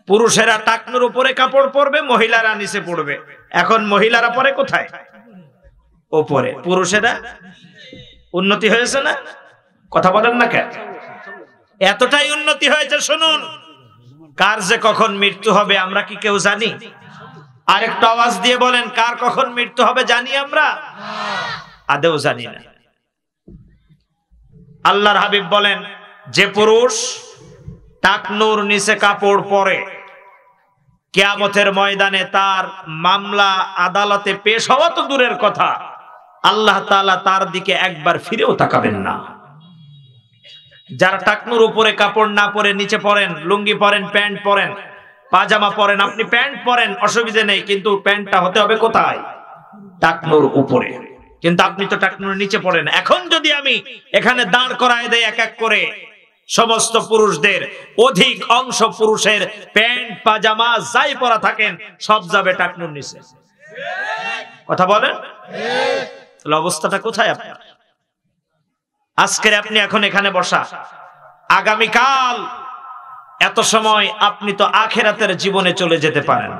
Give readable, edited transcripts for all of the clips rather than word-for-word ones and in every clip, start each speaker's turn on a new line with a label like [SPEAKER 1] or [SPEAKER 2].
[SPEAKER 1] পুরুষেরা টাকনুর উপরে কাপড় পরবে, মহিলারা নিচে পড়বে। এখন মহিলারা পরে কোথায়? উপরে। পুরুষেরা উন্নতি হয়েছে না? কথা বলেন না কেন? এতটাই উন্নতি হয়েছে। শুনুন, কার যে কখন মৃত্যু হবে আমরা কি কেউ জানি? আরেকটা আওয়াজ দিয়ে বলেন, কার কখন মৃত্যু হবে জানি আমরা? আদেও জানি না। আল্লাহর হাবিব বলেন, যে পুরুষ টাকনুর নিচে কাপড় পরে কিয়ামতের ময়দানে তার মামলা আদালতে পেশ হওয়া তো দূরের কথা, আল্লাহ তাআলা তার দিকে একবার ফিরেও তাকাবেন না। যারা টাকনুর উপরে কাপড় না পরে নিচে পরেন, লুঙ্গি পরেন, প্যান্ট পরেন, পাজামা পরেন, আপনি প্যান্ট পরেন অসুবিধা নেই, কিন্তু প্যান্টটা হতে হবে কোথায়? টাকনুর উপরে। কিন্তু আপনি তো টাকনুর নিচে পড়েন। এখন যদি আমি এখানে দাঁড় করায় দেই এক এক করে সমস্ত পুরুষদের, অধিক অংশ পুরুষের প্যান্ট পাজামা যাই পরা থাকেন সব যাবে টাকনুর নিচে। কথা বলেন, তাহলে অবস্থাটা কোথায় আপনার? আজকের আপনি এখন এখানে বসা, আগামীকাল এত সময় আপনি তো আখিরাতের জীবনে চলে যেতে পারেন,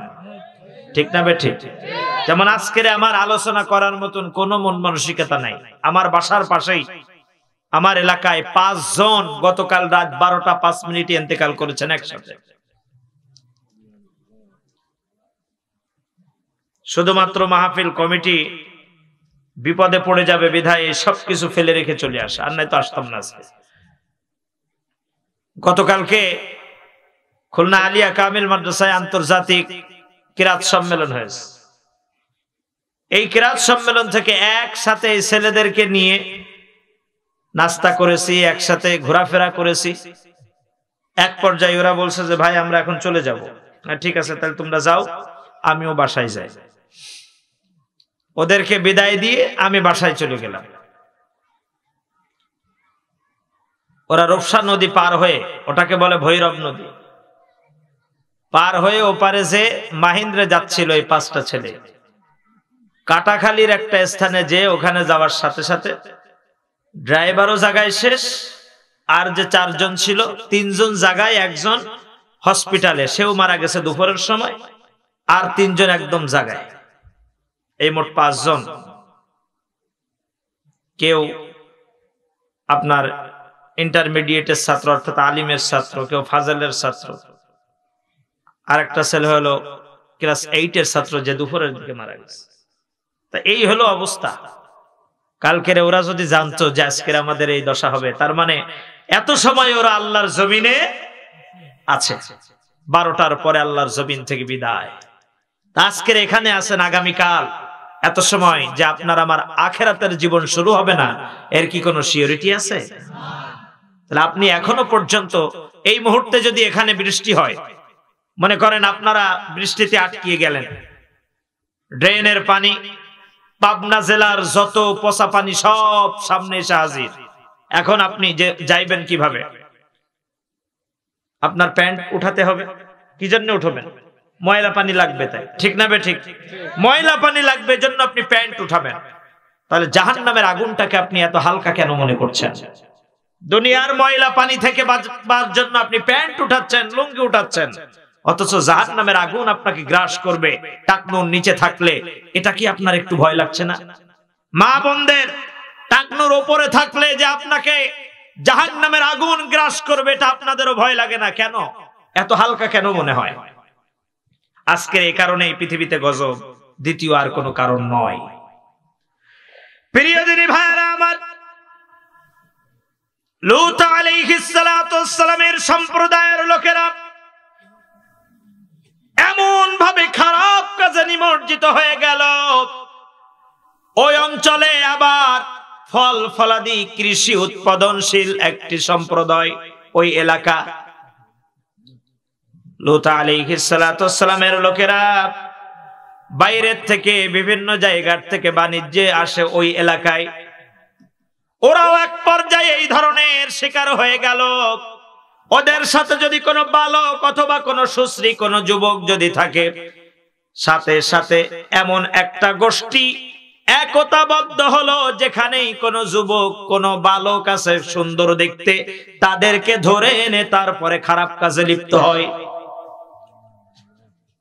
[SPEAKER 1] ঠিক না বেঠিক? যেমন আজকের আমার আলোচনা করার মতন কোন মন মানসিকতা নাই। আমার বাসার পাশেই আমার এলাকায় 5 জন গতকাল রাত 12টা 5 মিনিটে ইন্তেকাল করেছেন একসাথে। শুধুমাত্র মাহফিল কমিটি বিপদে পড়ে যাবে বিধায় সবকিছু ফেলে রেখে চলে আসে, আর নাই তো আসতাম না আজকে। গতকালকে খুলনা আলিয়া কামিল মাদ্রাসায় আন্তর্জাতিক কিরাত সম্মেলন হয়েছে। এই কিরাত সম্মেলন থেকে একসাথে এই ছেলেদেরকে নিয়ে নাস্তা করেছি, একসাথে ঘোরাফেরা করেছি। এক পর্যায়ে ওরা বলছে যে ভাই আমরা এখন চলে যাব। ঠিক আছে, তাহলে তোমরা যাও, আমিও বাসায় যাই। ওদেরকে বিদায় দিয়ে আমি বাসায় চলে গেলাম। ওরা রূপসা নদী পার হয়ে, ওটাকে বলে ভৈরব নদী, পার হয়ে ওপারে যে মাহিন্দ্রে যাচ্ছিল এই 5টা ছেলে। কাটাখালীর একটা স্থানে যে ওখানে যাওয়ার সাথে সাথে ড্রাইভারও জায়গায় শেষ, আর যে 4 জন ছিল 3 জন জায়গায়, একজন হসপিটালে, সেও মারা গেছে দুপুরের সময়, আর 3 জন একদম জায়গায়। এই মোট 5 জন। কেউ আপনার ইন্টারমিডিয়েটের ছাত্র অর্থাৎ আলিমের ছাত্র, কেউ ফাজলের ছাত্র, আর একটা ছেলে হলো ক্লাস 8 এর ছাত্র যে দুপুরের দিকে মারা গেছে। তা এই হলো অবস্থা। কালকের ওরা যদি জানতো যে আজকের আমাদের এই দশা হবে, তার মানে এত সময় ওরা আল্লাহর জমিনে আছে। 12টার পরে আল্লাহর জমিন থেকে বিদায়। আজকের এখানে আছেন, আগামীকাল এত সময় যে আপনার আমার আখিরাতের জীবন শুরু হবে না, এর কি কোনো সিওরিটি আছে? তাহলে আপনি এখনো পর্যন্ত এই মুহূর্তে যদি এখানে বৃষ্টি হয়, মনে করেন আপনারা বৃষ্টিতে আটকিয়ে গেলেন, ড্রেনের পানি, পাবনা জেলার যত পচা পানি সব সামনে এসে হাজির। এখন আপনি যে যাইবেন কিভাবে? আপনার প্যান্ট উঠাতে হবে। কি জন্য উঠবেন? ময়লা পানি লাগবে, তাই ঠিক না বে ঠিক? ময়লা পানি লাগবে, জন্য আপনি প্যান্ট উঠাবেন। তাহলে জাহান্নামের আগুনটাকে আপনি এত হালকা কেন মনে করছেন? দুনিয়ার ময়লা পানি থেকে বাঁচবার জন্য আপনি প্যান্ট উঠাচ্ছেন, লুঙ্গি উঠাচ্ছেন, অথচ জাহান্নামের আগুন আপনাকে গ্রাস করবে টাকনুর নিচে থাকলে। এটা কি আপনার একটু ভয় লাগছে না? মা বোনদের, টাকনুর উপরে থাকলে যে আপনাকে জাহান্নামের আগুন গ্রাস করবে, এটা আপনাদেরও ভয় লাগে না কেন? এত হালকা কেন মনে হয়? আজকের এই কারণে এই পৃথিবীতে গজব, দ্বিতীয় আর কোনো কারণ নয়। প্রিয় দিনী ভাইরা আমার, লূত আলাইহিস সালাতু ওয়াস সালামের সম্প্রদায়ের লোকেরা এমন ভাবে খারাপ কাজে নিমজ্জিত হয়ে গেল, ওই অঞ্চলে আবার ফল ফলাদি কৃষি উৎপাদনশীল একটি সম্প্রদায় ওই এলাকা। লূত আলাইহিস সালাতু ওয়াস সালামের লোকেরা বাইরের থেকে বিভিন্ন জায়গার থেকে বাণিজ্যে আসে ওই এলাকায়। ওরাও এক পর্যায়ে এই ধরনের শিকার হয়ে গেল। ওদের সাথে যদি কোনো বালক অথবা কোনো সুশ্রী কোনো যুবক যদি থাকে, সাথে সাথে এমন একটা গোষ্ঠী, একতাবদ্ধ হলো, যেখানেই কোনো যুবক কোনো বালক আছে সুন্দর দেখতে, তাদেরকে ধরে এনে তারপরে খারাপ কাজে লিপ্ত হয়।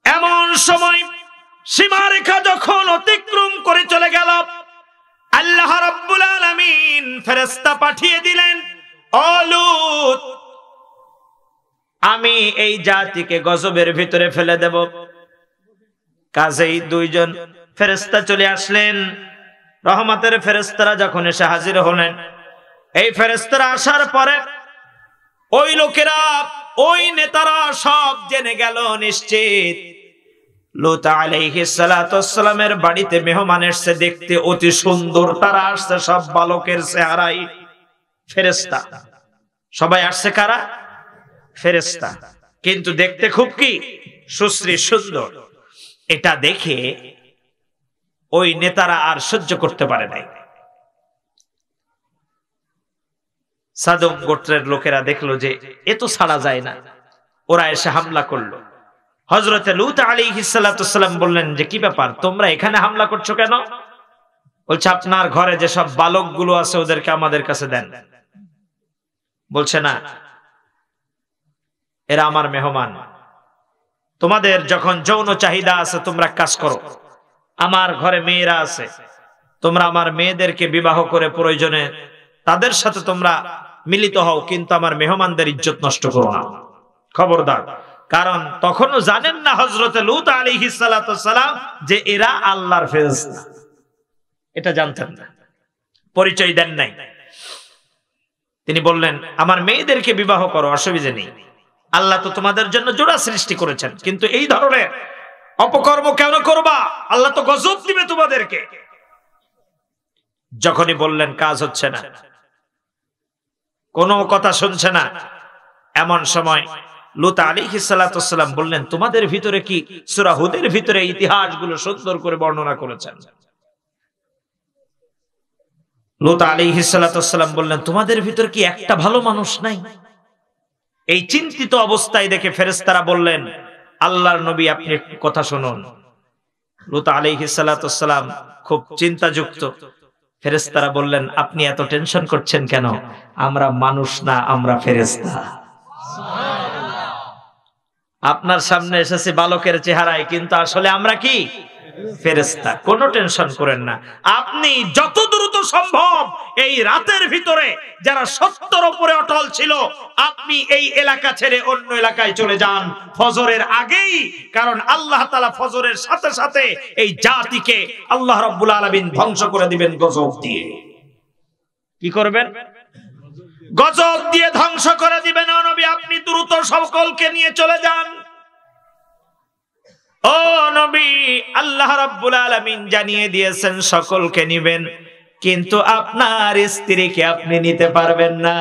[SPEAKER 1] এমন সময় সীমারেখা যখন অতিক্রম করে চলে গেল, আল্লাহ রাব্বুল আলামিন ফেরেশতা পাঠিয়ে দিলেন, ও লূত, আমি এই জাতিকে গজবের ভিতরে ফেলে দেব। কাজেই দুইজন ফেরেশতা চলে আসলেন। রহমতের ফেরেশতারা যখন এসে হাজির হলেন, এই ফেরেশতারা আসার পরে ওই লোকেরা, ওই নেতারা সব জেনে গেল নিশ্চিত লূত আলাইহিস সালাতু ওয়াস সালামের বাড়িতে মেহমান এসেছে, দেখতে অতি সুন্দর। তারা আসছে সব বালকের চেহারায়, ফেরেশতা। সবাই আসছে কারা? ফেরেশতা, কিন্তু দেখতে খুব কি সুশ্রী সুন্দর। এটা দেখে ওই নেতারা আর সহ্য করতে পারে নাই। সাদম গোত্রের লোকেরা দেখলো যে এ তো ছাড়া যায় না, ওরা এসে হামলা করলো। হযরতে লূত আলাইহিস সালাতু ওয়াস সালাম বললেন যে কি ব্যাপার, তোমরা এখানে হামলা করছো কেন? বলছে আপনার ঘরে যে সব বালকগুলো আছে ওদেরকে আমাদের কাছে দেন। বলছে না, এরা আমার মেহমান, তোমাদের যখন যৌন চাহিদা আছে তোমরা কাজ করো। আমার ঘরে মেয়েরা আছে, তোমরা আমার মেয়েদেরকে বিবাহ করে প্রয়োজনে তাদের সাথে তোমরা মিলিত হও, কিন্তু আমার মেহমানদের ইজ্জত নষ্ট করো না, খবরদার। কারণ তখনও জানেন না হযরতে লূত আলাইহিস সালাতু ওয়াস সালাম যে এরা আল্লাহর ফেরেশতা, এটা জানতেন না, পরিচয় দেন নাই। তিনি বললেন আমার মেয়েদেরকে বিবাহ করো, অসুবিধা নেই, আল্লাহ তো তোমাদের জন্য জোড়া সৃষ্টি করেছেন, কিন্তু এই ধরনের অপকর্ম কেন করবা? আল্লাহ তো গজব দিবে তোমাদেরকে। যখনই বললেন কাজ হচ্ছে না, কোনো কথা শুনছে না, এমন সময় লূত আলাইহিস সালাতু ওয়াস সালাম বললেন তোমাদের ভিতরে কি সূরা হুদের ভিতরে ইতিহাসগুলো সুন্দর করে বর্ণনা করেছেন। লূত আলাইহিস সালাতু ওয়াস সালাম বললেন তোমাদের ভিতরে কি একটা ভালো মানুষ নাই? এই চিন্তিত অবস্থায় দেখে ফেরেশতারা বললেন আল্লাহর নবী আপনি একটু কথা শুনুন। লূত আলাইহিস সালাতু ওয়াস সালাম খুব চিন্তাযুক্ত। ফেরেশতারা বললেন আপনি এত টেনশন করছেন কেন? আমরা মানুষ না, আমরা ফেরেশতা। আপনার সামনে এসেছে বালকের চেহারায়, কিন্তু আসলে আমরা কি? ফেরেশতা। কোনো টেনশন করেন না, আপনি যত দ্রুত সম্ভব এই রাতের ভিতরে যারা সত্যের উপরে অটল ছিল, আপনি এই এলাকা ছেড়ে অন্য এলাকায় চলে যান ফজরের আগেই। কারণ আল্লাহ তাআলা ফজরের সাথে সাথে এই জাতিকে আল্লাহ রাব্বুল আলামিন ধ্বংস করে দিবেন গজব দিয়ে। কি করবেন? গজব দিয়ে ধ্বংস করে দিবেন। ও নবী আপনি দ্রুত সকলকে নিয়ে চলে যান। ও নবী, আল্লাহ রাব্বুল আলামিন জানিয়ে দিয়েছেন সকলকে নিবেন, কিন্তু আপনার স্ত্রীকে আপনি নিতে পারবেন না।